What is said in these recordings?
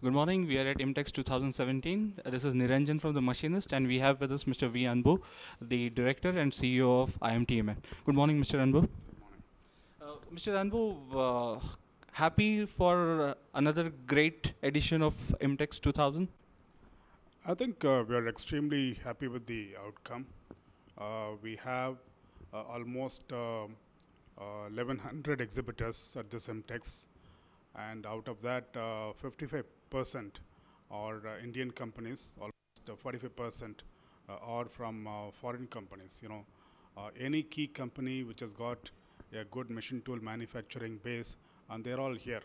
Good morning. We are at Imtex 2017. This is Niranjan from the Machinist, and we have with us Mr. V. Anbu, the Director and CEO of IMTMA. Good morning, Mr. Anbu. Mr. Anbu, happy for another great edition of Imtex 2000? I think we are extremely happy with the outcome. We have almost 1100 exhibitors at this MTEX, and out of that, 55% are Indian companies, almost 45% are from foreign companies. Any key company which has got a good machine tool manufacturing base, and they're all here.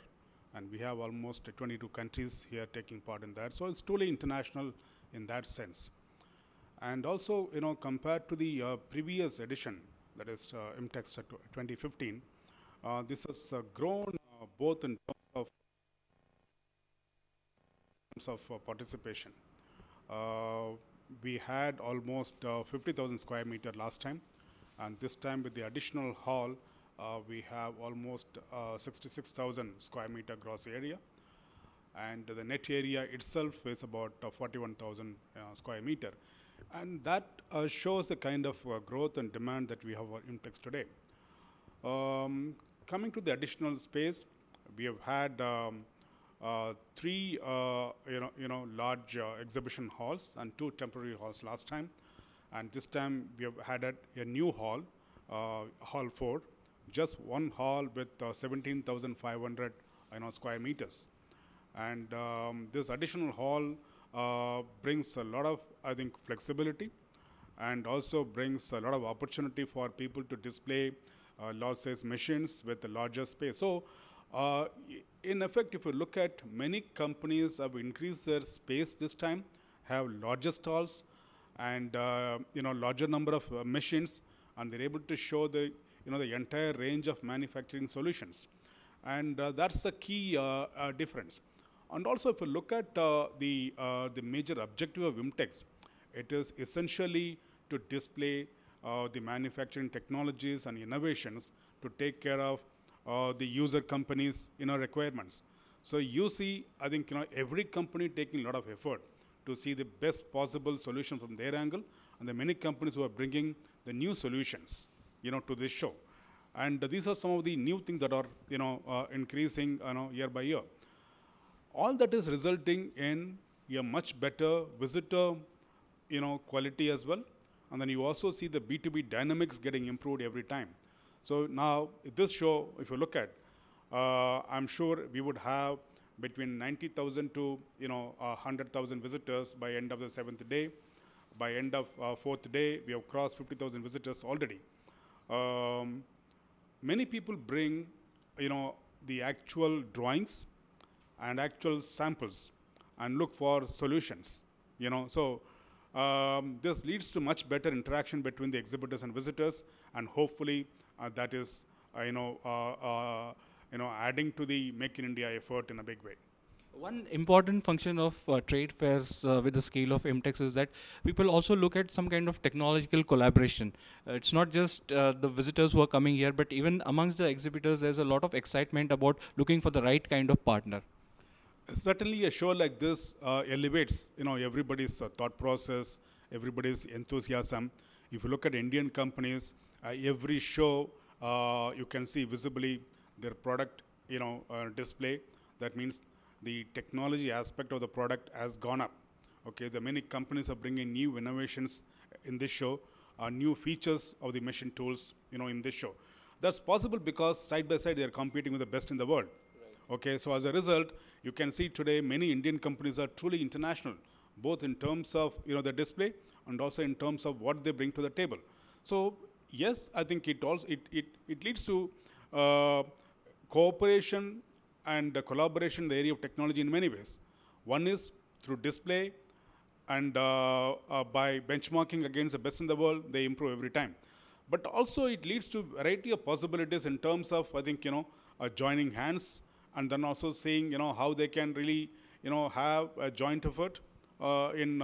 And we have almost 22 countries here taking part in that. So it's truly international in that sense. And also, compared to the previous edition, that is Imtex 2015, this has grown both in terms of participation. We had almost 50,000 square meter last time, and this time with the additional hall, we have almost 66,000 square meter gross area, and the net area itself is about 41,000 square meter, and that shows the kind of growth and demand that we have in Imtex today. Coming to the additional space, we have had three large exhibition halls and 2 temporary halls last time, and this time we have added a new hall, Hall 4, just one hall with 17,500 square meters. And this additional hall brings a lot of, I think, flexibility, and also brings a lot of opportunity for people to display large size machines with a larger space. So in effect, if you look at, many companies have increased their space this time, have larger stalls, and larger number of machines, and they're able to show the the entire range of manufacturing solutions, and that's the key difference. And also, if you look at the major objective of Imtex, it is essentially to display the manufacturing technologies and innovations to take care of the user companies' requirements. So you see, I think every company taking a lot of effort to see the best possible solution from their angle, and there are many companies who are bringing the new solutions, to this show. And these are some of the new things that are, increasing, year by year. All that is resulting in a much better visitor, quality as well. And then you also see the B2B dynamics getting improved every time. So now this show, if you look at, I'm sure we would have between 90,000 to 100,000 visitors by end of the 7th day. By end of 4th day, we have crossed 50,000 visitors already. Many people bring, the actual drawings and actual samples and look for solutions. So this leads to much better interaction between the exhibitors and visitors, and hopefully that is, adding to the Make in India effort in a big way. One important function of trade fairs with the scale of Imtex is that people also look at some kind of technological collaboration. It's not just the visitors who are coming here, but even amongst the exhibitors, there's a lot of excitement about looking for the right kind of partner. Certainly, a show like this elevates, everybody's thought process, everybody's enthusiasm. If you look at Indian companies, every show you can see visibly their product, display. That means the technology aspect of the product has gone up. Okay, the many companies are bringing new innovations in this show, new features of the machine tools, in this show. That's possible because side by side they are competing with the best in the world. Right. Okay, so as a result, you can see today many Indian companies are truly international, both in terms of the display and also in terms of what they bring to the table. So yes, I think it also it leads to cooperation and collaboration in the area of technology in many ways. One is through display, and by benchmarking against the best in the world, they improve every time. But also it leads to a variety of possibilities in terms of, I think, joining hands, and then also seeing, how they can really, have a joint effort in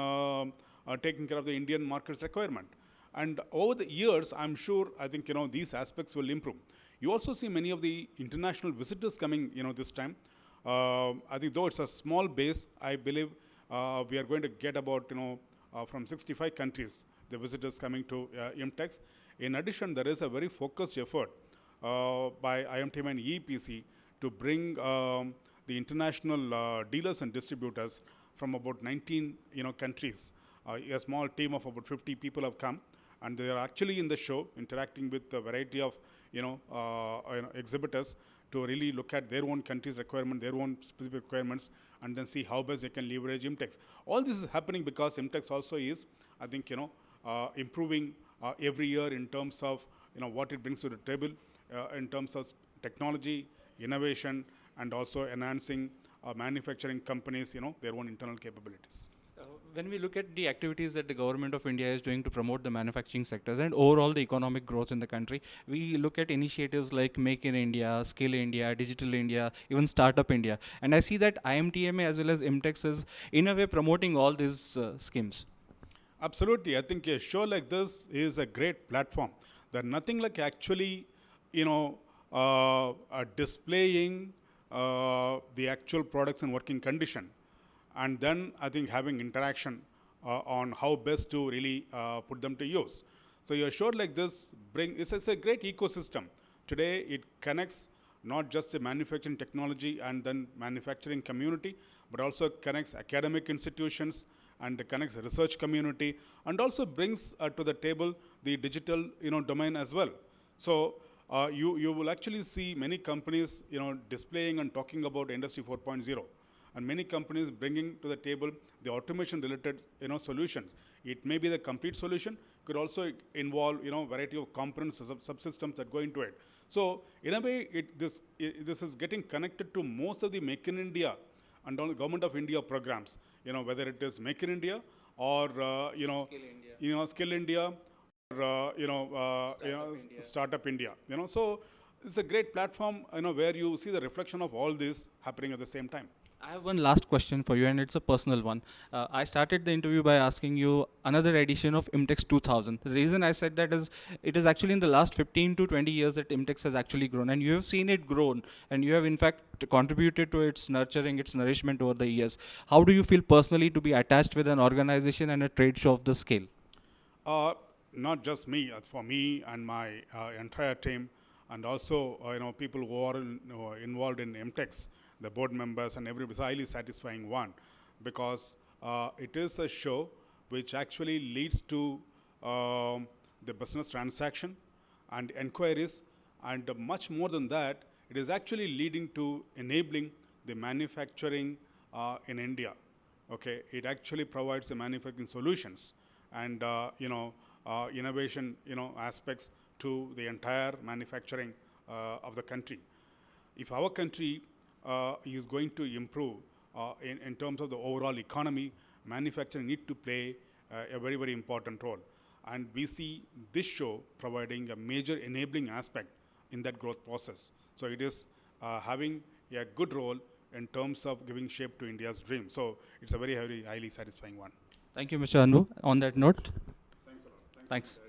taking care of the Indian market's requirement. And over the years, I'm sure, I think, these aspects will improve. You also see many of the international visitors coming, this time. I think though it's a small base, I believe we are going to get about, from 65 countries, the visitors coming to Imtex. In addition, there is a very focused effort by IMTMA and EPC to bring the international dealers and distributors from about 19 countries. A small team of about 50 people have come, and they are actually in the show interacting with a variety of exhibitors to really look at their own country's requirement, their own specific requirements, and then see how best they can leverage Imtex. All this is happening because Imtex also is, I think, improving every year in terms of what it brings to the table, in terms of technology, innovation, and also enhancing manufacturing companies, their own internal capabilities. When we look at the activities that the government of India is doing to promote the manufacturing sectors and overall the economic growth in the country, we look at initiatives like Make in India, Skill India, Digital India, even Startup India. And I see that IMTMA as well as Imtex is in a way promoting all these schemes. Absolutely. I think a show like this is a great platform. There's nothing like displaying the actual products in working condition. And then I think having interaction on how best to really put them to use. So your show like this it's a great ecosystem. Today it connects not just the manufacturing technology and then manufacturing community, but also connects academic institutions and connects the research community, and also brings to the table the digital domain as well. So you will actually see many companies displaying and talking about Industry 4.0. And many companies bringing to the table the automation related solutions. It may be the complete solution, could also involve variety of components, subsystems that go into it. So in a way, this is getting connected to most of the Make in India and all the Government of India programs. Whether it is Make in India or Skill India, or Startup India. So it's a great platform where you see the reflection of all this happening at the same time. I have one last question for you, and it's a personal one. I started the interview by asking you another edition of Imtex 2000. The reason I said that is it is actually in the last 15 to 20 years that Imtex has actually grown, and you have seen it grown, and you have in fact contributed to its nurturing, its nourishment over the years. How do you feel personally to be attached with an organization and a trade show of this scale? Not just me, for me and my entire team, and also people who are involved in Imtex, the board members and everybody. It's a highly satisfying one, because it is a show which actually leads to the business transaction and inquiries, and much more than that, it is actually leading to enabling the manufacturing in India. Okay, it actually provides the manufacturing solutions and innovation aspects to the entire manufacturing of the country. If our country is going to improve in terms of the overall economy, manufacturing need to play a very, very important role. And we see this show providing a major enabling aspect in that growth process. So it is having a good role in terms of giving shape to India's dream. So it's a very, very highly satisfying one. Thank you, Mr. Anbu. On that note, Thanks a lot. thanks.